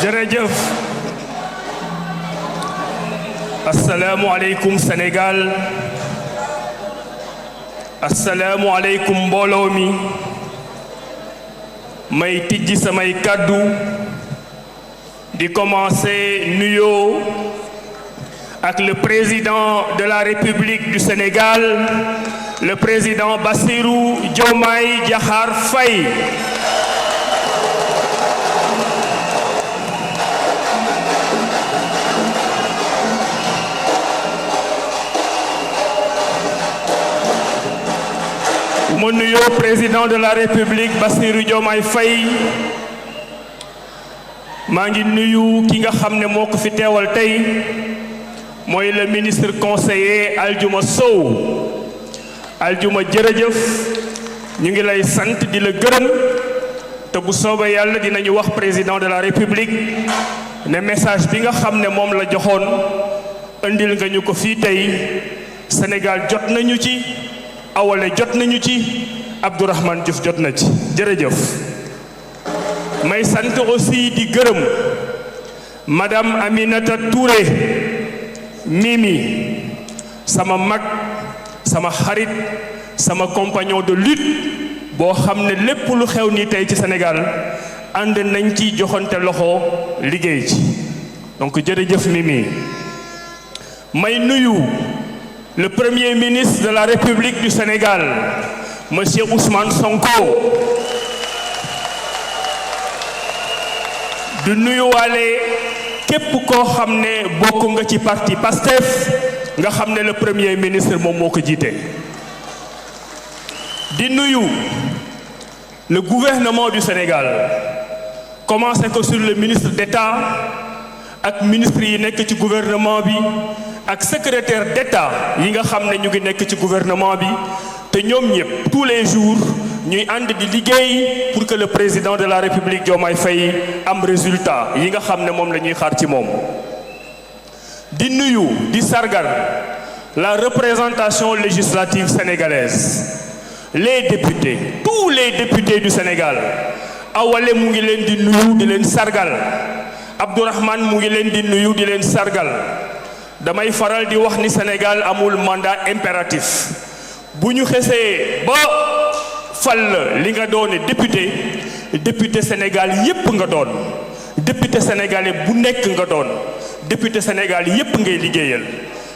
jërëjëf asalaamualeykum Sénégal asalaamualeykum mbooloo mi may tijji samay kàddu di commencer nuyoo ak le président de la République du Sénégal le président Bassirou Diomaye Diakhar Faye. Mon nuyoo président de la République Bassirou Diomaye Faye maa ngi nuyu ki nga xam ne moo ko fi teewal tey mooy le ministre conseiller Aldiouma Sow Aldiouma jërëjëf ñu ngi lay sant di la gërëm te bu soobee yàlla dinañu wax président de la République ne message bi nga xam ne moom la joxoon indil nga ñu ko fii tey Sénégal jot nañu ci Awale jot nañu ci Abdourahmane Diouf jot na ci jërëjëf may sant aussi di gërëm madame Aminata Touré Mimi sama mag sama xarit sama compagnon de lutte boo xam ne lépp lu xew ni tey ci Sénégal ànd nañ ci joxante loxo liggéey ci donc jërëjëf Mimi may nuyu le Premier ministre de la République du Sénégal, Monsieur Ousmane Sonko, du nuyuwaale képp koo xam ne bokk nga ci parti PASTEF nga xam ne le Premier ministre moom moo ko jiite. di nuyu le gouvernement du Sénégal commencé ko sur le ministre d'État ak ministre yi nekk ci gouvernement bi. ak secrétaire d'État yi nga xam ne ñu ngi nekk ci gouvernement bi te ñoom ñëpp tous les jours ñuy ànd di liggéey pour que le président de la République Diomaye Faye am résultat yi nga xam ne moom la ñuy xaar ci moom. di nuyu di sargal la représentation législative sénégalaise les députés tous les députés du Sénégal Awale mu ngi leen di nuyu di leen sargal Abdourahmane mu ngi leen di nuyu di leen sargal. damay faral di wax ni Sénégal amul mandat impératif bu ñu xesee ba fal li nga doone député Sénégal yépp nga doon député sénégalais bu nekk nga doon député Sénégal yépp ngay liggéeyal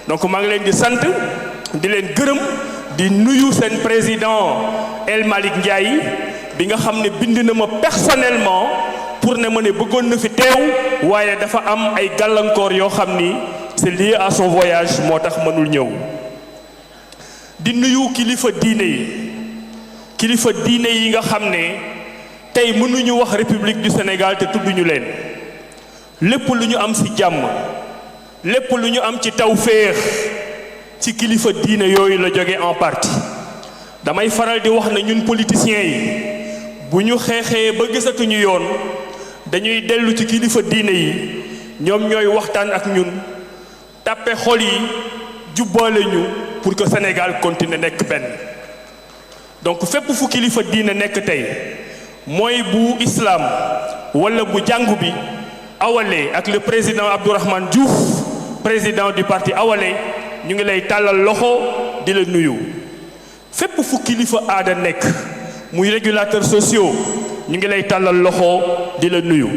donc maa ngi leen di sant di leen gërëm di nuyu seen président El Malick Ndiaye bi nga xam ne bind na ma personnellement pour ne ma ne bëggoon na fi teew waaye dafa am ay gàllankoor yoo xam ni c'est lié à son voyage moo tax mënul ñëw di nuyu kilifa diine yi nga xam ne tey mënuñu wax République du Sénégal te tudduñu leen lépp lu ñu am ci jàmm lépp lu ñu am ci tawféex ci kilifa diine yooyu la jóge en partie damay faral di wax ne ñun politiciens yi bu ñu xeexee ba gisatuñu yoon dañuy dellu ci kilifa diine yi ñoom ñooy waxtaan ak ñun tàppe xol yi jubbaale ñu pour que Sénégal continue nekk benn donc fépp fu kilifa diine nekk tey mooy bu islam wala bu jàngu bi Awale ak le président Abdourahmane Diouf président du parti Awale ñu ngi lay tàllal loxo di la nuyu fépp fu kilifa aada nekk muy régulateurs sociaux ñu ngi lay tàllal loxo di la nuyu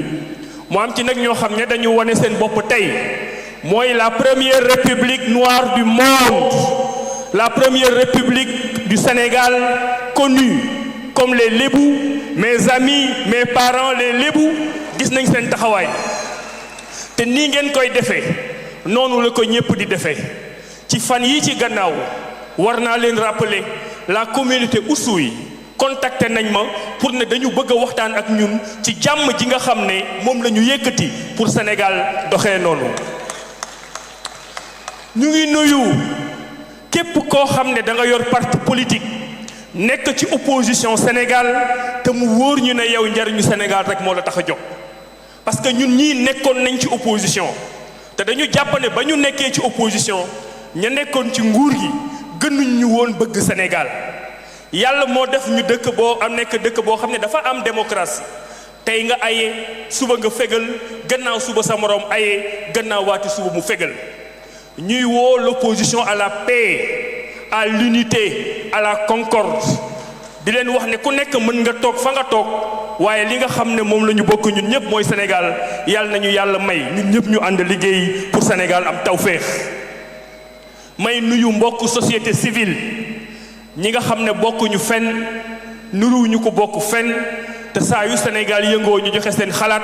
mu am ci nag ñoo xam ne dañu wane seen bopp tey mooy la première république noire du monde la première république du Sénégal connue comme les Lébou mes amis mes parents les Lébou gis nañ seen taxawaay te nii ngeen koy defee noonu la ko ñëpp di defee ci fan yi ci gannaaw war naa leen rappeler la communauté Oussouye contacté nañ ma pour ne dañu bëgg a waxtaan ak ñun ci jàmm ji nga xam ne moom la ñu yëkkati pour Sénégal doxee noonu ñu ngi nuyu képp koo xam ne da nga yor parti politique nekk ci opposition Sénégal te mu wóor ñu ne yow njariñu Sénégal rek moo la tax a jóg parce que ñun ñii nekkoon nañ ci opposition te dañu jàpp ne ba ñu nekkee ci opposition ña nekkoon ci nguur gi gënuñ ñu woon bëgg Sénégal yàlla moo def ñu dëkk boo am nekk dëkk boo xam ne dafa am démocratie tey nga aye suba nga fegal gannaaw suba sa morom aye gannaaw waati suba mu fegal ñuy woo l'opposition à la paix, à l'unité, à la concorde di leen wax ne ku nekk mën nga toog fa nga toog waaye li nga xam ne moom la ñu bokk ñun ñëpp mooy Sénégal yàlla nañu yàlla may ñun ñëpp ñu ànd liggéey pour Sénégal am tawféex. may nuyu mbokk société civile ñi nga xam ne bokkuñu fenn nuruwuñu ko bokk fenn te saa yu Sénégal yëngoo ñu joxe seen xalaat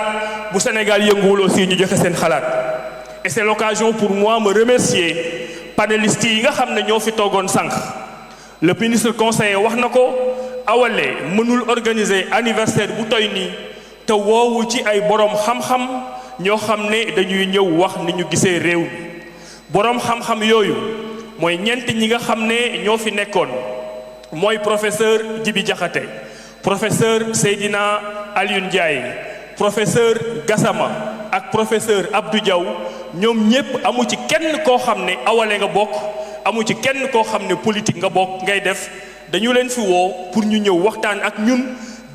bu Sénégal yënguwul aussi ñu joxe seen xalaat. Et c'est l'occasion pour moi me remercier panélistes yi nga xam ne ñoo fi toogoon sànq le ministre conseiller wax na ko Awalé mënul organiser anniversaire bu toy nii te woowu ci ay borom xam-xam ñoo xam ne dañuy ñëw wax ni ñu gisee réew mi borom xam-xam yooyu mooy ñeent ñi nga xam ne ñoo fi nekkoon mooy professeur Djibi Diakhaté professeur Seydina Alioune Ndiaye professeur Gassama ak professeur Abdou Diaw ñoom ñépp amu ci kenn koo xam ne Awalé nga bokk amu ci kenn koo xam ne politique nga bokk ngay def dañu leen fi woo pour ñu ñëw waxtaan ak ñun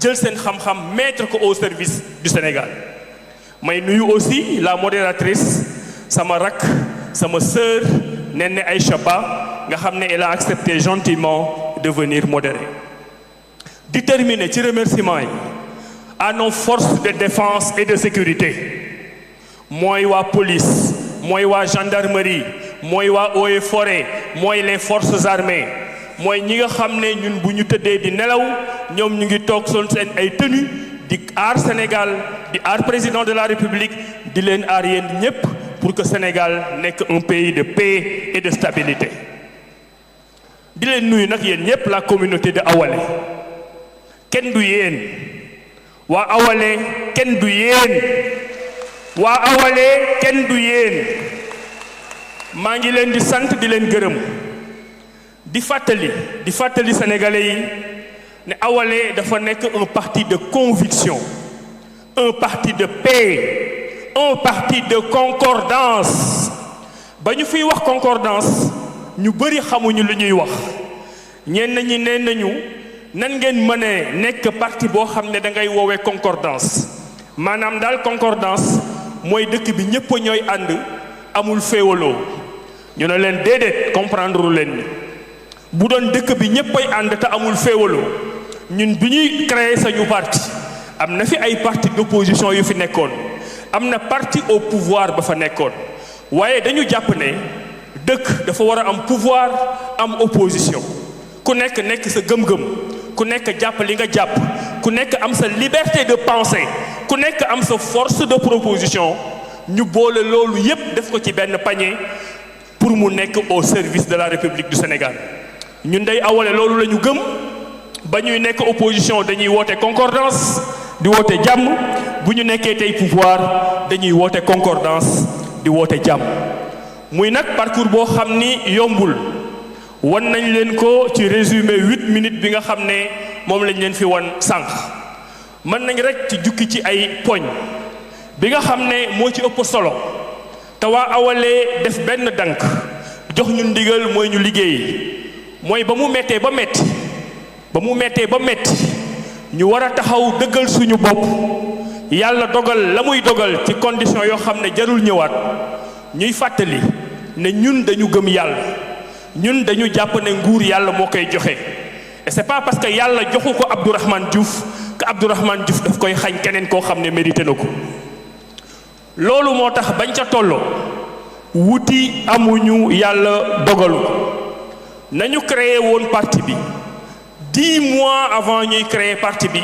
jël seen xam-xam mettre ko au service du Sénégal. may nuyu aussi la modératrice sama rak sama sœur Néné Aïcha Ba nga xam ne elle a accepté gentiment de venir modérer. di terminer ci remerciement yi à nos forces de défense et de sécurité mooy waa police mooy waa gendarmerie mooy waa eaux et forêt mooy les forces armées mooy ñi nga xam ne ñun bu ñu tëddee di nelaw ñoom ñu ngi toog sol seen ay tenue di aar Sénégal di aar président de la République di leen aar yéen ñépp pour que Sénégal nekk un pays de paix et de stabilité. di leen nuyu nag yéen ñépp la communauté de Awalé kenn du yéen waa Awalé kenn du yéen waa Awalé kenn du yéen maa ngi leen di sant di leen gërëm di fàttali sénégalais yi ne Awalé dafa nekk un parti de conviction un parti de paix un parti de concordance ba ñu fiy wax concordance ñu bëri xamuñu lu ñuy wax ñenn ñi nee nañu nan ngeen mënee nekk parti boo xam ne da ngay woowee concordance maanaam daal concordance mooy dëkk bi ñëpp ñooy ànd amul féewaloo ñu ne leen déedéet comprendre leen ni bu doon dëkk bi ñëppay ànd te amul féewaloo ñun bi ñuy créer sañu parti am na fi ay parti d'opposition yu fi nekkoon am na parti au pouvoir ba fa nekkoon waaye dañu jàpp ne dëkk dafa war a am pouvoir am opposition ku nekk sa gëm-gëm ku nekk jàpp li nga jàpp ku nekk am sa liberté de penser ku nekk am sa force de proposition ñu boole loolu yépp def ko ci benn panier pour mu nekk au service de la République du Sénégal ñun day Awalé loolu la ñu gëm ba ñuy nekk opposition dañuy woote concordance di woote jàmm bu ñu nekkee tey pouvoir dañuy woote concordance di woote jàmm muy nag parcours boo xam ni yombul wan nañ leen ko ci résumé 8 minutes bi nga xam ne moom lañ leen fi wan sànq mën nañ rek ci jukki ci ay poñ bi nga xam ne moo ci ëpp solo te waa Awalé def benn dank jox ñu ndigal mooy ñu liggéey mooy ba mu méttee ba metti ñu war a taxaw dëggal suñu bopp yàlla dogal la muy dogal ci condition yoo xam ne jarul ñëwaat ñuy fàttali ne ñun dañu gëm yàlla ñun dañu jàpp ne nguur yàlla moo koy joxe et c'est pas parce que yàlla joxu ko Abdourahmane Diouf que Abdourahmane Diouf daf koy xañ keneen koo xam ne mérité na ko loolu moo tax bañ ca tolloo wuti amuñu yàlla dogalu nañu créé woon parti bi 10 mois avant ñuy créer parti bi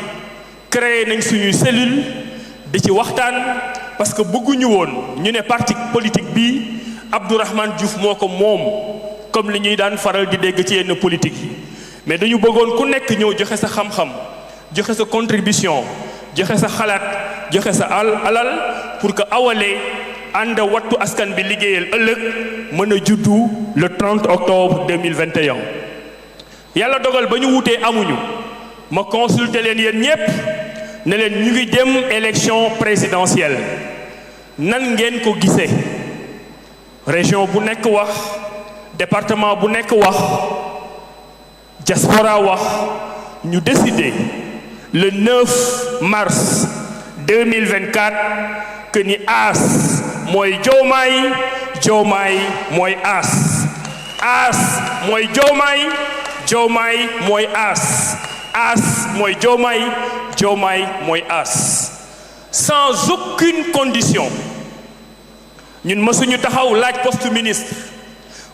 créé nañ suñuy cellule di ci waxtaan parce que bëgguñu woon ñu ne parti politique bi Abdourahmane Diouf moo ko moom comme li ñuy daan faral di dégg ci yenn politique yi mais dañu bëggoon ku nekk ñëw joxe sa xam-xam joxe sa contribution joxe sa xalaat joxe sa alal pour que Awalé ànd wattu askan bi liggéeyal ëllëg mën a juddu le 30 octobre 2021 yàlla dogal ba ñu wutee amuñu ma consulter leen yéen ñépp ne leen ñu ngi dem élection présidentielle nan ngeen ko gisee région bu nekk wax département bu nekk wax diaspora wax ñu décider le 9 mars 2024 que ni As mooy Diomaye, Diomaye mooy As, As mooy Diomaye, Diomaye mooy As, As mooy Diomaye, Diomaye mooy As, sans aucune condition. ñun mësuñu taxaw laaj poste ministre,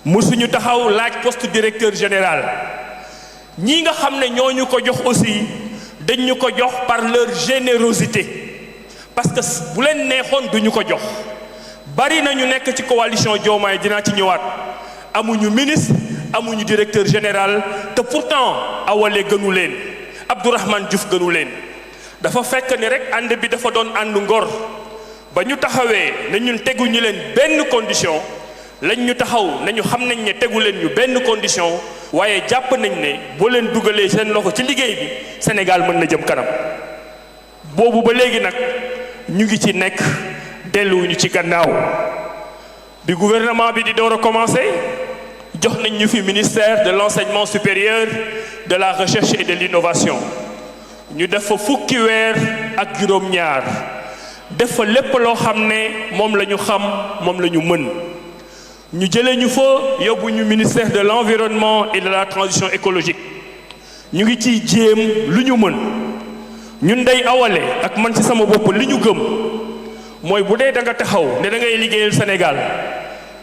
mësuñu taxaw laaj poste directeur général. ñi nga xam ne ñoo ñu ko jox aussi dañ ñu ko jox par leur générosité, parce que bu leen neexoon duñu ko jox. bari na ñu nekk ci coalition Diomaye, dinaa ci ñëwaat, amuñu ministre, amuñu directeur général, te pourtant Awalé gënu leen, Abdourahmane Diouf gënu leen. dafa fekk ni rek ànd bi dafa doon ànd ngor. ba ñu taxawee ne ñun teguñu leen benn condition, lañ ñu taxaw nañu xam nañ ne tegu leen ñu benn condition, waaye jàpp nañ ne boo leen dugalee seen loxo ci liggéey bi Sénégal mën na jëm kanam. boobu ba léegi nag ñu ngi ci nekk, delluwuñu ci gannaaw. bi gouvernement bi di door a commencé jox nañ ñu fi ministère de l'enseignement supérieur, de la recherche et de l'innovation. ñu def fa fukki weer ak juróom-ñaar, def fa lépp loo xam ne moom la ñu xam, moom la ñu mën. ñu jëlee ñu fa yóbbu ñu ministère de l'environnement et de la transition écologique. ñu ngi ciy jéem lu ñu mën. ñun day Awalé ak man ci sama bopp li ñu gëm mooy bu dee da nga taxaw ne da ngay liggéeyal Sénégal,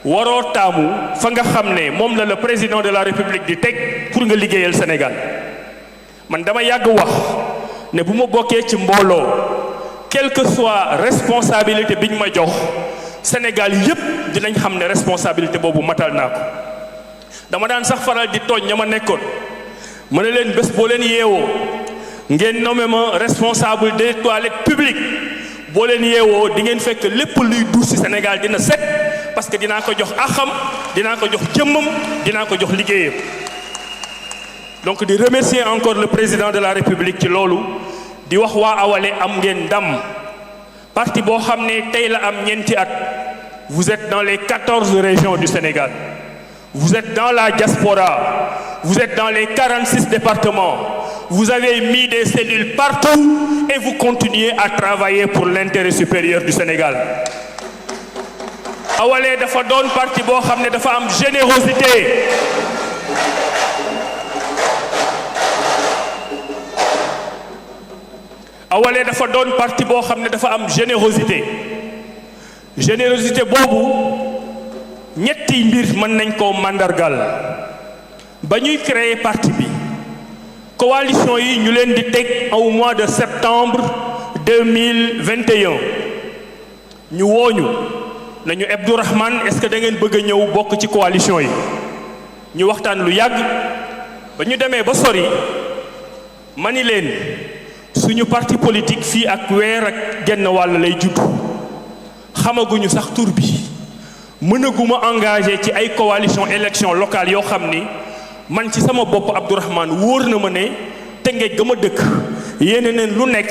waroo taamu fa nga xam ne moom la le président de la République di teg pour nga liggéeyal Sénégal. man dama yàgg wax ne bu ma bokkee ci mbooloo, quelle que soit responsabilité bi ñu ma jox, Sénégal yépp dinañ xam ne responsabilité boobu matal naa ko. dama daan sax faral di tooñ ña ma nekkoon, ma ne leen bés boo leen yeewoo ngeen nommé ma responsable des toilettes publiques, boo leen yeewoo di ngeen fekk lépp luy duus ci Sénégal dina set, parce que dinaa ko jox axam, dinaa ko jox jëmmam, dinaa ko jox liggéeyam. donc di remercier encore le président de la République ci loolu, di wax waa Awalé am ngeen ndam. parti boo xam ne tey la am ñeenti at, vous êtes dans les 14 régions du Sénégal, vous êtes dans la diaspora, vous êtes dans les 46 départements, vous avez mis des cellules partout et vous continuez à travailler pour l'intérêt supérieur du Sénégal. Awalé dafa doon parti boo xam ne dafa am générosité. Awalé dafa doon parti boo xam ne dafa am générosité. générosité boobu ñetti mbir mën nañ koo màndargal. ba ñuy créer parti bi, coalition yi ñu leen di teg au mois de septembre 2021 ñu wooñu nañu Abdourahmane, est-ce que da ngeen bëgg a ñëw bokk ci coalition yi. ñu waxtaan lu yàgg, ba ñu demee ba sori ma ni leen suñu parti politique fii ak weer ak genn wàll lay judd, xamaguñu sax tur bi, mënaguma engagé ci ay coalition élection locale yoo xam ni man ci sama bopp Abdourahmane wóor na ma ne Tëngéej ga ma dëkk yéene neen lu nekk,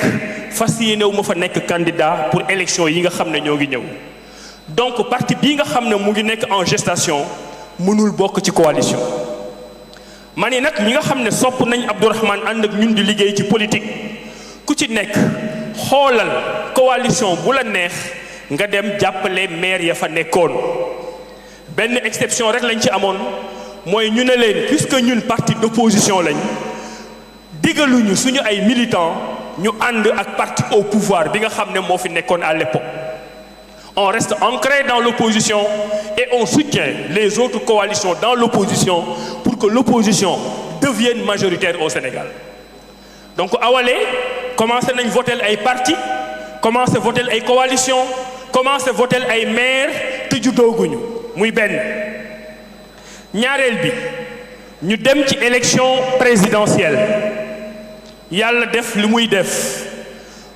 fas yéenewu ma fa nekk candidat pour élection yi nga xam ne ñoo ngi ñëw. donc parti bii nga xam ne mu ngi nekk en gestation mënul bokk ci coalition. ma ni nag ñi nga xam ne sopp nañ Abdourahmane ànd ak ñun di liggéey ci politique, ku ci nekk xoolal coalition bu la neex nga dem jàppale maire ya fa nekkoon. benn exception rek lañ ci amoon, mooy ñu ne leen puisque ñun parti d'opposition lañ, digaluñu suñu ay militants ñu ànd ak parti au pouvoir bi nga xam ne moo fi nekkoon à l'époque. on reste ancré dans l'opposition et on soutient les autres coalitions dans l'opposition pour que l'opposition devienne majoritaire au Sénégal. donc Awalé commencé nañ voter ay parti, commencé voter ay coalition, commencé voter ay maire te juddooguñu, muy benn. ñaareel bi ñu dem ci élection présidentielle, yàlla def li muy def,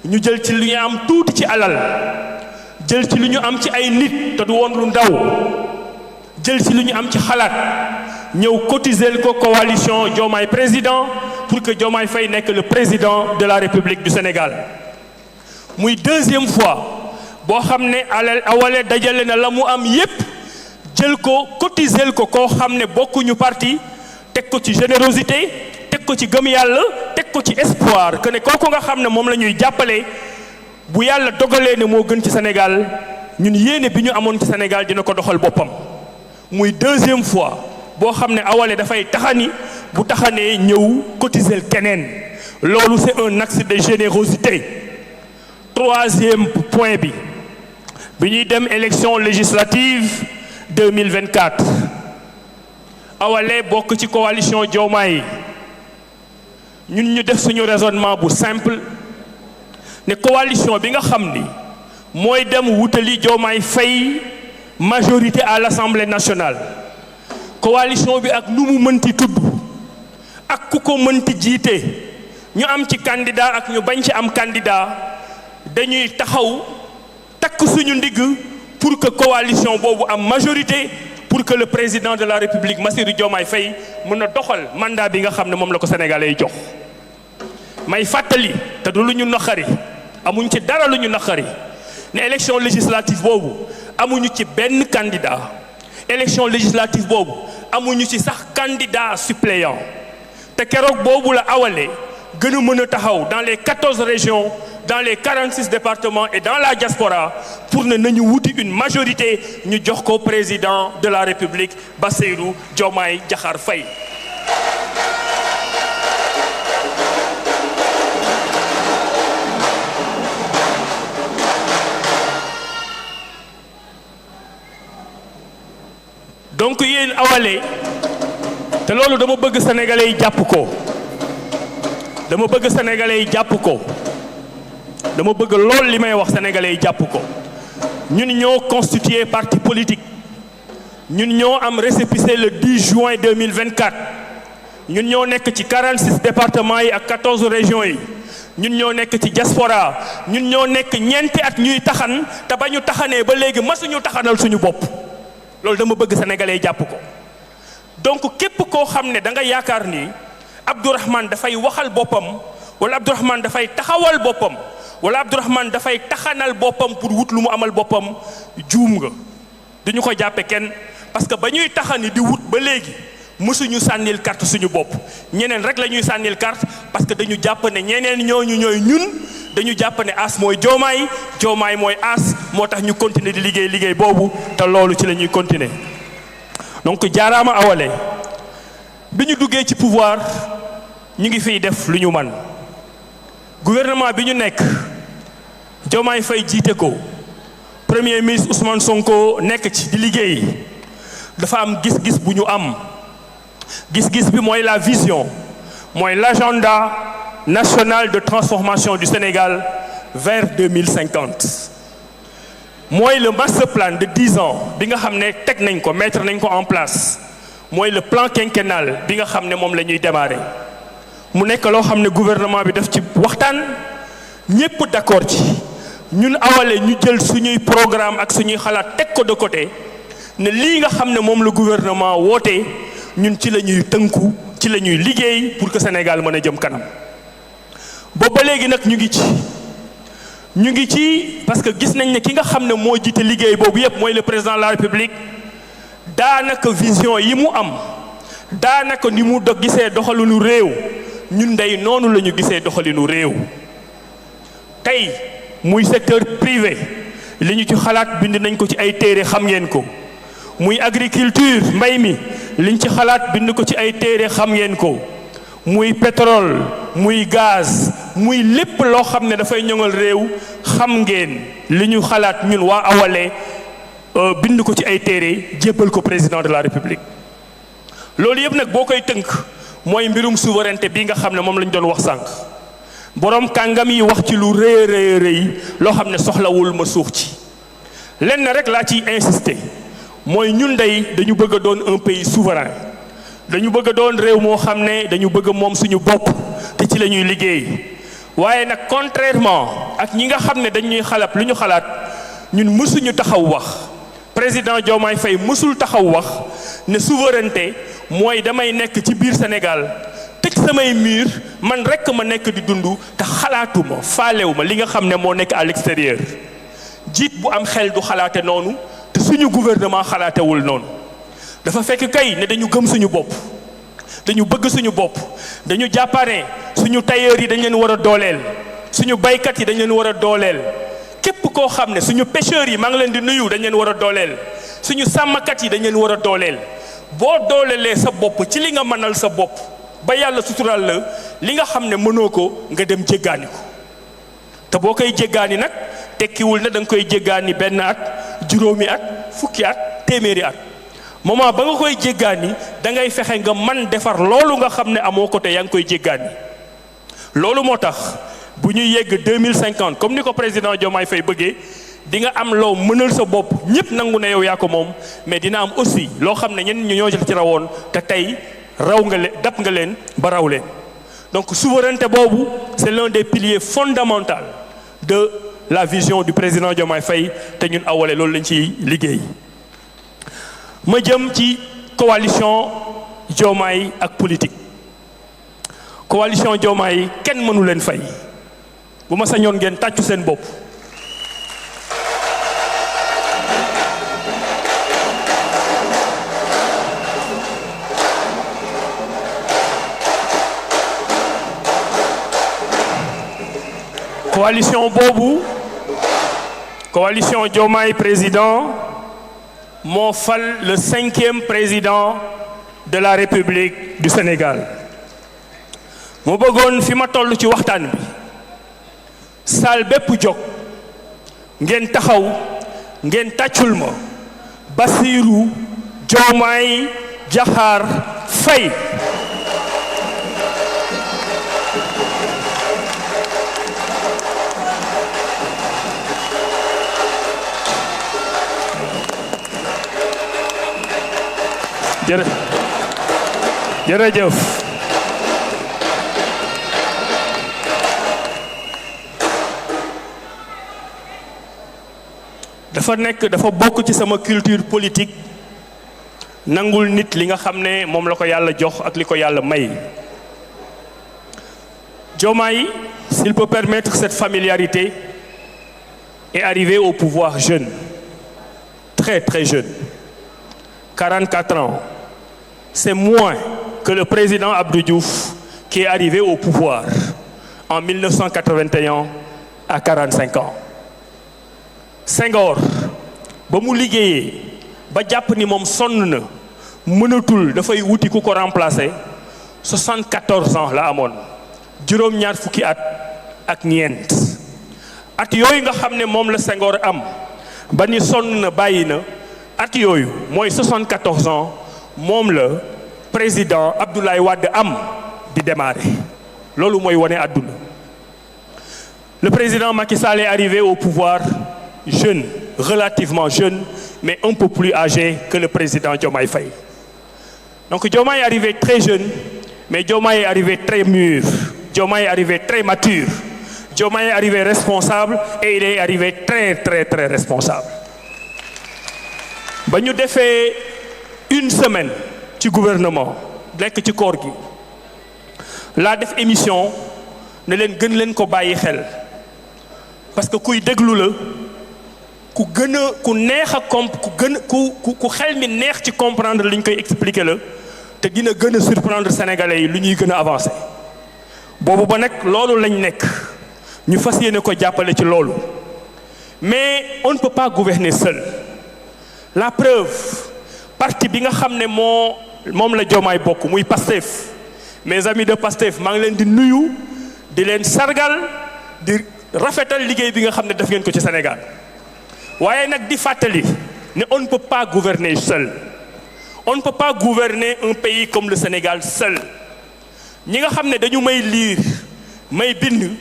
ñu jël ci lu ñu am tuuti ci alal, jël ci lu ñu am ci ay nit te du woon lu ndaw, jël ci lu ñu am ci xalaat, ñëw cotiser ko coalition Diomaye président pour que Diomaye Faye nekk le président de la République du Sénégal. muy deuxième fois boo xam ne Awalé dajale na la mu am yépp jël ko cotiser ko koo xam ne bokkuñu parti, teg ko ci générosité, teg ko ci gëm yàlla, teg ko ci espoir que ne kooku nga xam ne moom la ñuy jàppale bu yàlla dogalee ne moo gën ci Sénégal ñun yéene bi ñu amoon ci Sénégal dina ko doxal boppam muy deuxième fois boo xam ne Awalé dafay taxani bu taxanee ñëw cotiser keneen loolu c'est un acte de générosité. Troisième point bi ñuy dem élection législative 2024 Awalé bokk ci coalition Diomaye ñun ñu def suñu raisonnement bu simple ne coalition bi nga xam ni mooy dem wutali Diomaye Faye majorité à l'Assemblée nationale coalition bi ak nu mu mënti tudd ak ku ko mënti jiite ñu am ci candidat ak ñu bañ ci am candidat dañuy taxaw takk suñu ndigg pour que coalition boobu am majorité pour que le président de la République Bassirou Diomaye Faye mën a doxal mandat bi nga xam ne moom la ko sénégalais yi jox may fàttali te du lu ñu naqari amuñ ci dara lu ñu naqari ne élection législative boobu amuñu ci benn candidat élection législative boobu amuñu ci sax candidat suppléant te keroog boobu la Awalé gën a mën a taxaw dans les 14 régions dans les 46 départements et dans la diaspora pour ne nañu wuti une majorité ñu jox ko président de la République Bassirou Diomaye Diakhar Faye. donc yéen Awalé te loolu dama bëgg sénégalais yi jàpp ko dama bëgg sénégalais yi jàpp ko dama bëgg lool li may wax sénégalais yi jàpp ko ñun ñoo constitué parti politique ñun ñoo am récépissé le 10 juin 2024 ñun ñoo nekk ci 46 départements yi ak 14 régions yi ñun ñoo nekk ci diaspora ñun ñoo nekk ñeenti at ñuy taxan te ba ñu taxanee ba léegi masuñu taxanal suñu bopp loolu dama bëgg sénégalais yi jàpp ko donc képp koo xam ne da nga yaakaar ni Abdourahmane dafay waxal boppam wala Abdourahmane dafay taxawal boppam wala Abdourahmane dafay taxanal boppam pour wut lu mu amal boppam juum nga duñu ko jàppe kenn parce que ba ñuy taxani di wut ba léegi mësuñu sànnil carte suñu bopp ñeneen rek la ñuy sànnil carte parce que dañu jàpp ne ñeneen ñooñu ñooy ñun dañu jàpp ne as mooy Diomaye Diomaye mooy as moo tax ñu continuer di liggéey boobu te loolu ci la ñuy continuer donc jaaraama Awalé bi ñu duggee ci pouvoir ñu ngi fiy def lu ñu man gouvernement bi ñu nekk Diomaye Faye jiite ko premier ministre Ousmane Sonko nekk ci di liggéey dafa am gis-gis bu ñu am gis-gis bi mooy la vision mooy l'agenda national de transformation du Sénégal vers 2050 mooy le master plan de 10 ans bi nga xam ne teg nañ ko mettre nañ ko en place mooy le plan quinquennal bi nga xam ne moom la ñuy démarrer mu nekk loo xam ne gouvernement bi daf ci waxtaan ñépp d'accord ci ñun Awalé ñu jël suñuy programme ak suñuy xalaat teg ko de côté ne lii nga xam ne moom la gouvernement woote ñun ci la ñuy tënku ci la ñuy liggéey pour que Sénégal mën a jëm kanam boobu ba léegi nag ñu ngi ci parce que gis nañ ne ki nga xam ne moo jiite liggéey boobu yépp mooy le président de la République daanaka vision yi mu am daanaka ni mu gisee doxalinu réew ñun day noonu la ñu gisee doxalinu réew tey muy secteur privé li ñu ci xalaat bind nañ ko ci ay téere xam ngeen ko muy agriculture mbay mi liñ ci xalaat bind ko ci ay téere xam ngeen ko muy pétrole muy gaz muy lépp loo xam ne dafay ñoŋal réew xam ngeen li ñu xalaat ñun waa Awalé bind ko ci ay téere jébbal ko président de la République loolu yëpp nag boo koy tënk mooy mbirum souveraineté bi nga xam ne moom lañ doon wax sànq borom kàngam yi wax ci lu rëy loo xam ne soxlawul ma suux ci lenn rek laa ciy insister mooy ñun dañu bëgg a doon un pays souverain dañu bëgg a doon réew moo xam ne dañu bëgg moom suñu bopp te ci la ñuy liggéey waaye nag contrairement ak ñi nga xam ne dañuy xalaat lu ñu xalaat ñun mësuñu taxaw wax président Diomaye Faye mësul taxaw wax ne souveraineté mooy damay nekk ci biir Sénégal tëj samay mur man rekk ma nekk di dund te xalaatuma faalewuma li nga xam ne moo nekk à l'extérieur jiit bu am xel du xalaate noonu te suñu gouvernement xalaatewul noonu dafa fekk kay ne dañu gëm suñu bopp dañu bëgg suñu bopp dañu jàppane suñu tailleur yi dañ leen war a dooleel suñu baykat yi dañ leen war a dooleel képp koo xam ne suñu pêcheurs yi maa ngi leen di nuyu dañ leen war a dooleel suñu sàmmkat yi dañ leen war a dooleel boo doolelee sa bopp ci li nga mënal sa bopp ba yàlla sutural la li nga xam ne mënoo ko nga dem jéggaani ko te boo koy jéggaani nag tekkiwul ne da nga koy jéggaani benn at juróomi at fukki at téeméeri at moment ba nga koy jéggaani da ngay fexe nga man defar loolu nga xam ne amoo ko te yaa ngi koy jéggaani loolu moo tax bu ñuy yegg 2050 comme ni ko président Diomaye Faye bëggee di nga am loo mënal sa bopp ñëpp nangu ne yow yaa ko moom mais dina am aussi loo xam ne ñenn ñu ñoo ci rawoon te tey raw nga leen dab nga leen ba raw leen donc souveraineté boobu c'est l'un des piliers fondamentaux de la vision du président Diomaye Faye te ñun awale loolu lañ ciy liggéey ma jëm ci coalition Diomaye ak politique coalition Diomaye kenn mënu leen fay bu ma sañoon ngeen tàccu seen bopp coalition boobu coalition Diomaye président moo fal le 5e président de la République du Sénégal mu bëggoon fi ma toll ci waxtaan bi saal bépp jóg ngeen taxaw ngeen tàccul ma Bassirou Diomaye Diakhar Faye jërëjëf dafa bokk ci sama culture politique nangul nit li nga xam ne moom la ko yàlla jox ak li ko yàlla may Diomaye s'il peut permettre cette familiarité est arrivé au pouvoir jeune très très jeune 44 ans c'est moins que le président Abdou Diouf qui est arrivé au pouvoir en 1981 à 45 ans Senghor ba mu liggéeyee ba jàpp ni moom sonn na mënatul dafay wuti ku ko remplacer 74 ans la amoon juróom-ñaar fukki at ak ñeent at yooyu nga xam ne moom la Senghor am ba ni sonn na bàyyi na at yooyu mooy 74 ans moom la président Abdoulaye Wade am di démarrer loolu mooy wane àdduna le président Macky Sall est arrivé au pouvoir jeune relativement jeune mais un peu plus âgé que le président Diomaye Faye donc Diomaye est arrivé très jeune mais Diomaye est arrivé très mûr Diomaye est arrivé très mature Diomaye est arrivé responsable et il est arrivé très très très responsable ba ñu defee une semaine ci gouvernement nekk ci koor gi laa def émission ne leen gën leen ko bàyyi xel parce que kuy déglu la ku gën a ku neex a ku xel mi neex ci comprendre li ñu koy expliquer la te dina gën a surprendre sénégalais yi lu ñuy gën a avancer boobu ba nag loolu lañ nekk ñu fas yéene ko jàppale ci loolu mais on ne peut pas gouverner seul la preuve parti bi nga xam ne moom la Diomaye bokk muy Pastef mes amis de Pastef maa ngi leen di nuyu di leen sargal di rafetal liggéey bi nga xam ne def ngeen ko ci Sénégal waaye nag di fàttali ne on ne peut pas gouverner seul on ne peut pas gouverner un pays comme le Sénégal seul ñi nga xam ne dañu may lire may bind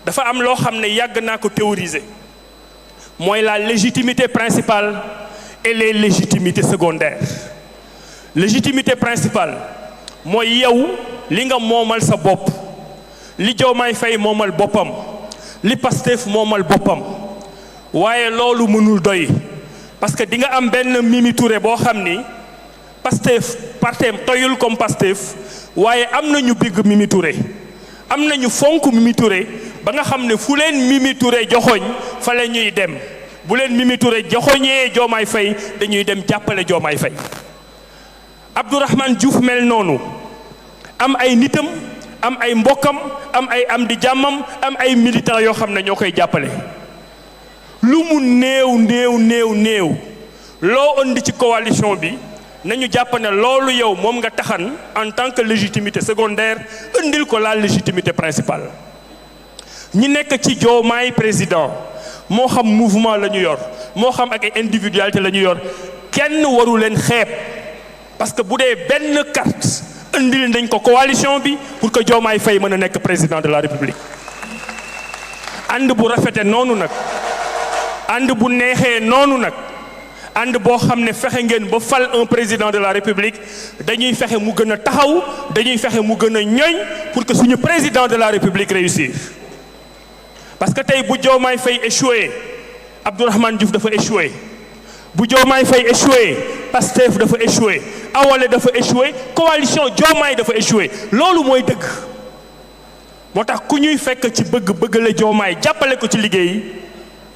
dafa am loo xam ne yàgg naa ko théoriser mooy la légitimité principale et les légitimités secondaires légitimité principale mooy yow li nga moomal sa bopp li Diomaye Faye moomal boppam li Pastef moomal boppam waaye loolu mënul doy parce que di nga am benn Mimi Touré boo xam ni Pastef parteem toyul comme Pastef waaye am nañu bigg Mimi Touré am nañu fonk Mimi Touré ba nga xam ne fu leen Mimi Touré joxoñ fa la ñuy dem bu leen Mimi Touré joxoñee Diomaye Faye dañuy dem jàppale Diomaye Faye Abdourahmane Diouf mel noonu am ay nitam am ay mbokkam am ay am di jàmmam am ay militants yoo xam ne ñoo koy jàppale lu mu néew loo indi ci coalition bi nañu jàpp ne loolu yow moom nga taxan en tant que légitimité secondaire indil ko la légitimité principale ñi nekk ci Diomaye président moo xam mouvement la ñu yor moo xam ak ay individualité la ñu yor kenn waru leen xeeb parce que bu dee benn carte indil nañ ko coalition bi pour que Diomaye Faye mën a nekk président de la République ànd bu rafete noonu nag ànd bu neexee noonu nag ànd boo xam ne fexe ngeen ba fal un président de la République dañuy fexe mu gën a taxaw dañuy fexe mu gën a ñoñ pour que suñu président de la République réussir parce que tey bu Diomaye Faye échoué Abdourahmane Diouf dafa échoué bu Diomaye Faye échoué Pastef dafa échoué Awalé dafa échoué coalition Diomaye dafa échoué loolu mooy dëgg moo tax ku ñuy fekk ci bëgg la Diomaye jàppale ko ci liggéey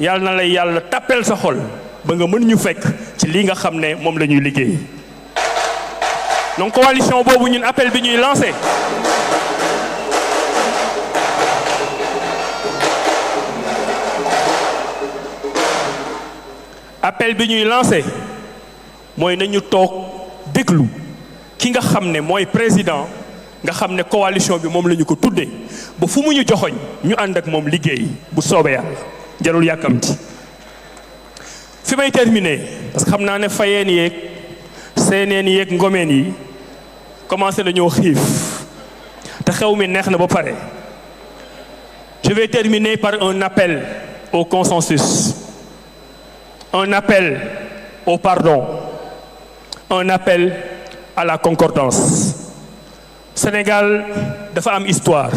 yàlla na lay yàlla tappel sa xol ba nga mën ñu fekk ci lii nga xam ne moom la ñuy liggéey donc coalition boobu ñun appel bi ñuy lancé mooy nañu toog déglu ki nga xam ne mooy président nga xam ne coalition bi moom la ñu ko tuddee ba fu mu ñu joxoñ ñu ànd ak moom liggéey bu soobee yàlla jarul yàkkamti fi may terminer parce que xam naa ne fayeen yeeg seeneen yeeg ngomeen yi commencé nañoo xiif te xew mi neex na ba pare je vais terminer par un appel au consensus un appel au pardon un appel à la concordance Sénégal dafa am histoire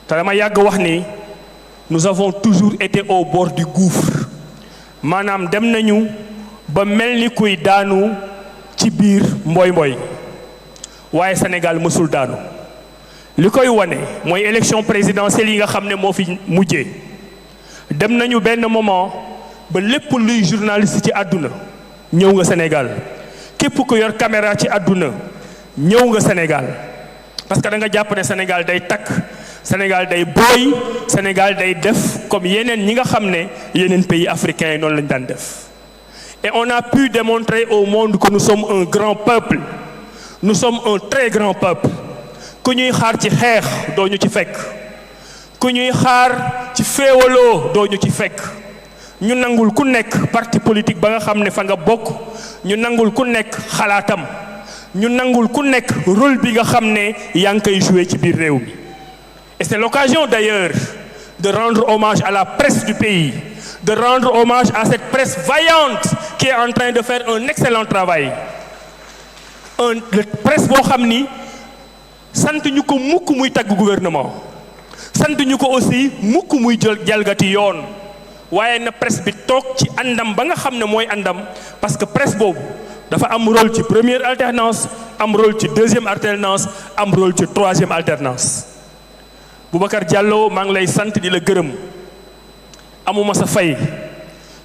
te dama yàgg wax ni nous avons toujours été au bord du gouffre maanaam dem nañu ba mel ni kuy daanu ci biir mboy waaye Sénégal mësul daanu li koy wane mooy élection présidentielle yi nga xam ne moo fi mujjee dem nañu benn moment ba lépp luy journaliste ci àdduna ñëw nga Sénégal képp ku yor caméra ci àdduna ñëw nga Sénégal parce que da nga jàpp ne Sénégal day takk Sénégal day booy Sénégal day def comme yeneen ñi nga xam ne yeneen pays africains yi noonu lañu daan def et on a pu démontrer au monde que nous sommes un grand peuple nous sommes un très grand peuple ku ñuy xaar ci xeex doo ñu ci fekk ku ñuy xaar ci féewaloo doo ñu ci fekk ñu nangul ku nekk parti politique ba nga xam ne fa nga bokk ñu nangul ku nekk xalaatam ñu nangul ku nekk rôle bi nga xam ne yaa ngi koy joué ci biir réew mi et c'est l'occasion d'ailleurs de rendre hommage à la presse du pays de rendre hommage à cette presse vaillante qui est en train de faire un excellent travail le presse boo xam ni sant ñu ko mukk muy tagg gouvernement sant ñu ko aussi mukk muy jalgati yoon waaye na presse bi toog ci àndam ba nga xam ne mooy àndam parce que presse boobu dafa am rôle ci première alternance am rôle ci deuxième alternance am rôle ci troisième alternance Boubacar Diallo maa ngi lay sant di la gërëm amuma sa fay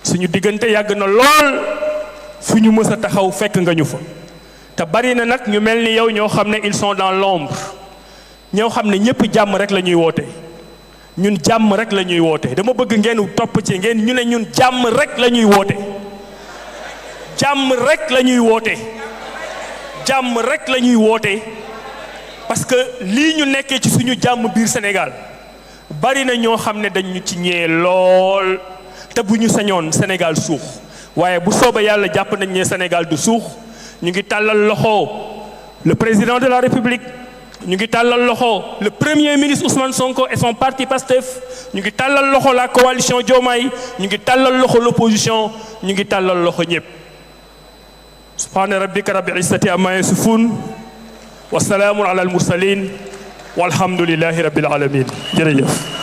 suñu diggante yàgg na lool fu ñu mës a taxaw fekk nga ñu fa te bari na nag ñu mel ni yow ñoo xam ne ils sont dans l'ombre ñoo xam ne ñëpp jàmm rek la ñuy woote ñun jàmm rek la ñuy woote dama bëgg ngeen topp ci ngeen ñu ne ñun jàmm rek la ñuy woote jàmm rek la ñuy woote jàmm rek la ñuy woote parce que lii ñu nekkee ci suñu jàmm biir Sénégal bari na ñoo xam ne dañu ci ñee lool te bu ñu sañoon Sénégal suux waaye bu soobee yàlla jàpp nañ ne Sénégal du suux ñu ngi tàllal loxo le président de la République ñu ngi tàllal loxo le premier ministre Ousmane Sonko et son parti Pastef ñu ngi tàllal loxo la coalition Diomaye ñu ngi tàllal loxo l'opposition ñu ngi tàllal loxo ñëpp subhaana rabbika rabbil izzati amma yasifun wa salaamun ala al mursalin walhamdulillahi rabbil alamin jërëjëf